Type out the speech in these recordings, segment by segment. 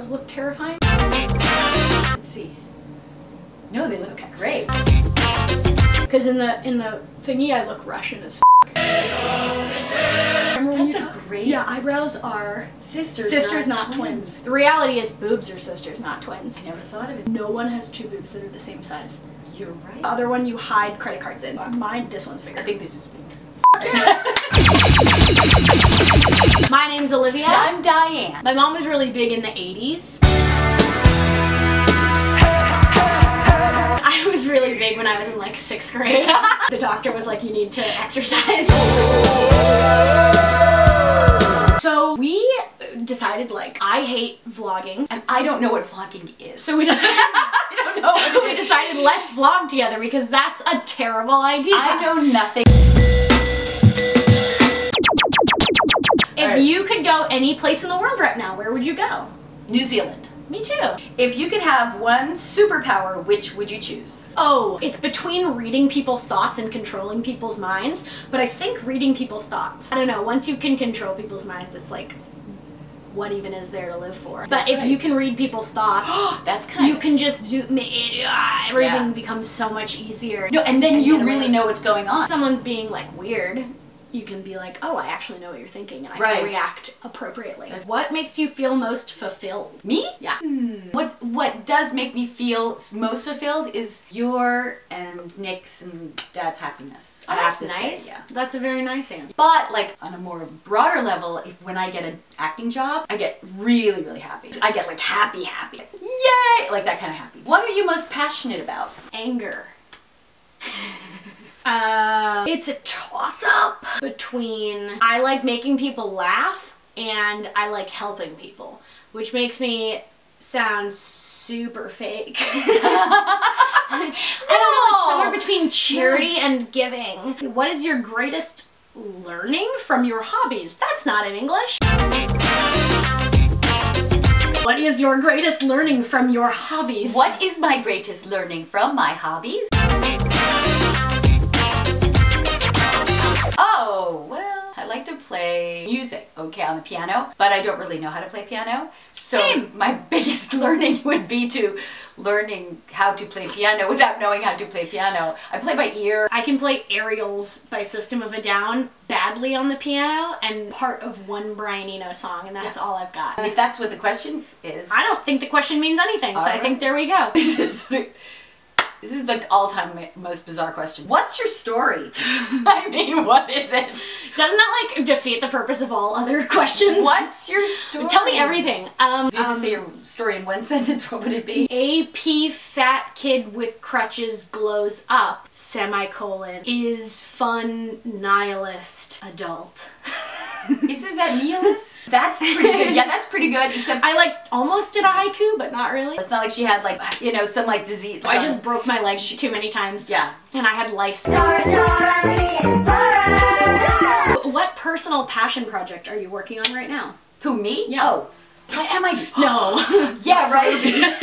eyebrows look terrifying? Let's see. No, they look great. Because in the thingy, I look Russian as f***. That's a great... Yeah, eyebrows are sisters, not twins. The reality is boobs are sisters, not twins. I never thought of it. No one has two boobs that are the same size. You're right. The other one you hide credit cards in. Mine, this one's bigger. I think this is bigger. My name's Olivia. I'm Diane. My mom was really big in the 80s. I was really big when I was in like 6th grade. The doctor was like, you need to exercise. So we decided, like, I hate vlogging. And I don't know what vlogging is. So we decided, we decided let's vlog together because that's a terrible idea. I know nothing. If you could go any place in the world right now, where would you go? New Zealand. Me too. If you could have one superpower, which would you choose? Oh, it's between reading people's thoughts and controlling people's minds, but I think reading people's thoughts. I don't know, once you can control people's minds, it's like, what even is there to live for? But if you can read people's thoughts, that's kind you can just do everything becomes so much easier. No, and then you really know what's going on. If someone's being like weird, you can be like, oh, I actually know what you're thinking, and I can react appropriately. What makes you feel most fulfilled? Me? Yeah. What does make me feel most fulfilled is your and Nick's and Dad's happiness. Oh, that's nice. Say, yeah. That's a very nice answer. But like on a more broader level, when I get an acting job, I get really, really happy. I get like happy. Like, yay! Like that kind of happy. What are you most passionate about? Anger. It's a toss-up between I like making people laugh and I like helping people, which makes me sound super fake. I don't know, it's somewhere between charity and giving. What is your greatest learning from your hobbies? That's not in English. What is your greatest learning from your hobbies? What is my greatest learning from my hobbies? Oh, well, I like to play music, okay, on the piano, but I don't really know how to play piano. So Same. My biggest learning would be learning how to play piano without knowing how to play piano. I play by ear. I can play Aerials by System of a Down badly on the piano and part of one Brian Eno song, and that's all I've got. And if that's what the question is. I don't think the question means anything, so I think there we go. This is the all-time most bizarre question. What's your story? I mean, what is it? Doesn't that like defeat the purpose of all other questions? What's your story? Tell me everything. If you just say your story in one sentence, what would it be? AP fat kid with crutches glows up, semicolon, is fun nihilist adult. Isn't that nihilist? That's pretty good. Yeah, that's pretty good. Except I like almost did a haiku, but not really. It's not like she had like, you know, some like disease. I just broke my leg too many times. Yeah. And I had lice. What personal passion project are you working on right now? Who, me? Yeah. Oh. What am I doing? No. Yeah, right. The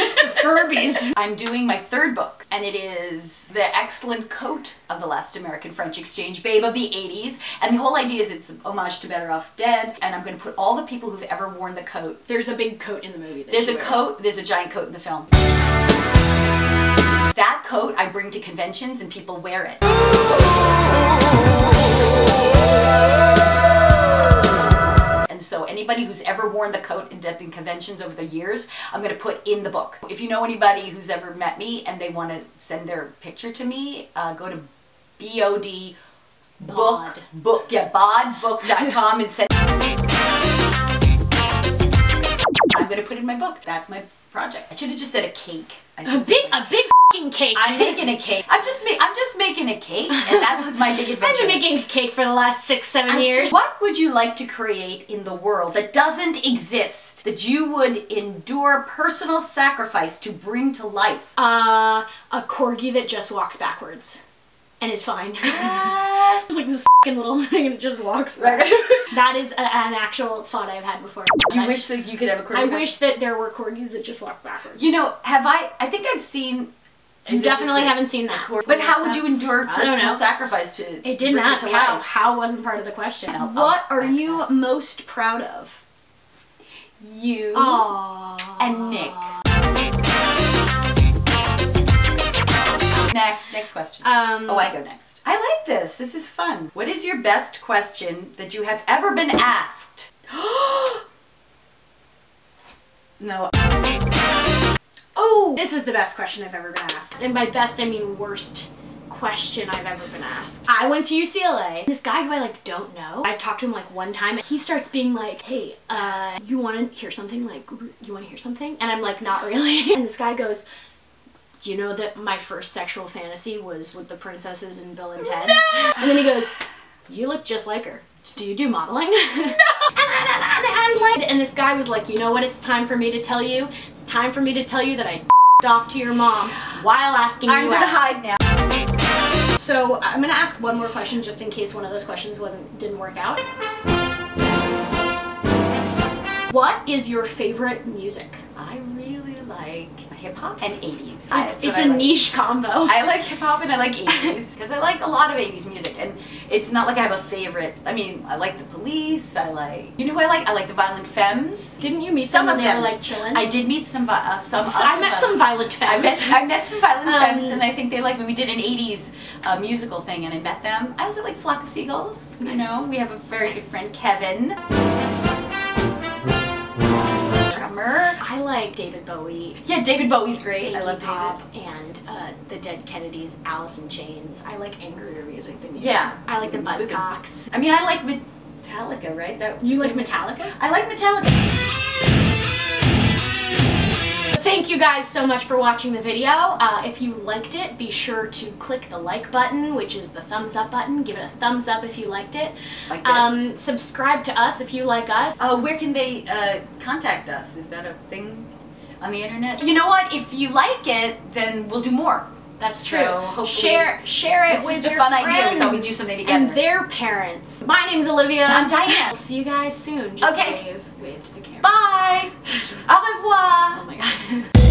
Furbies. I'm doing my 3rd book, and it is The Excellent Coat of the Last American French Exchange Babe of the 80s. And the whole idea is it's an homage to Better Off Dead, and I'm going to put all the people who've ever worn the coat. There's a big coat in the movie that There's she a wears. coat, there's a giant coat in the film. That coat I bring to conventions and people wear it. And so anybody who's ever worn the coat in conventions over the years, I'm going to put in the book. If you know anybody who's ever met me and they want to send their picture to me, go to bodbook.com and send. I'm going to put in my book. That's my project. I should have just said a cake. A big f***ing cake. I'm making a cake. I'm just making a cake, and that was my big adventure. I've been making a cake for the last 6-7 years. What would you like to create in the world that doesn't exist, that you would endure personal sacrifice to bring to life? A corgi that just walks backwards and is fine. It's like this f***ing little thing and it just walks. Right. That is an actual thought I've had before. You wish that you could have a corgi? I wish that there were corgis that just walk backwards. You know, I think I've seen... You definitely haven't seen that. But how would you endure personal sacrifice to... It didn't ask how. How wasn't part of the question. What are you most proud of? you, Aww. and Nick. Next question. Oh, I go next. I like this. This is fun. What is your best question that you have ever been asked? No. Oh, this is the best question I've ever been asked. And by best, I mean worst question I've ever been asked. I went to UCLA. This guy who I like don't know, I've talked to him like one time, and he starts being like, hey, you want to hear something? Like, you want to hear something? And I'm like, not really. And this guy goes, do you know that my first sexual fantasy was with the princesses in Bill and Ted? No! And then he goes, you look just like her. Do you do modeling? No! And this guy was like, you know what it's time for me to tell you? It's time for me to tell you that I off to your mom while asking you out. I'm gonna hide now. So I'm gonna ask one more question just in case one of those questions didn't work out. What is your favorite music? I really like hip-hop and 80s. It's a niche combo. I like hip-hop and I like 80s because I like a lot of 80s music, and it's not like I have a favorite. I mean, I like the Police, I like... You know who I like? I like the Violent Femmes. Didn't you meet some of them? They were like chilling? I did meet some I met some Violent Femmes. I met some Violent Femmes, and I think they like when we did an 80s musical thing and I met them. I was at like Flock of Seagulls. Nice. You know, we have a very good friend, Kevin. I like David Bowie. Yeah, David Bowie's great. I love pop and the Dead Kennedys, Alice in Chains. I like angrier music than you. Yeah. I like the Buzzcocks. I mean, I like Metallica, right? You like Metallica? I like Metallica. Thank you guys so much for watching the video. If you liked it, be sure to click the like button, which is the thumbs up button. Give it a thumbs up if you liked it. Like this. Subscribe to us if you like us. Where can they contact us? Is that a thing on the internet? You know what? If you like it, then we'll do more. That's true. So share it with your fun friends idea. We thought we'd do something together. And their parents. My name's Olivia. I'm Diane. I'll see you guys soon. Just okay. Wave to the camera. Bye. Au revoir. Oh my god.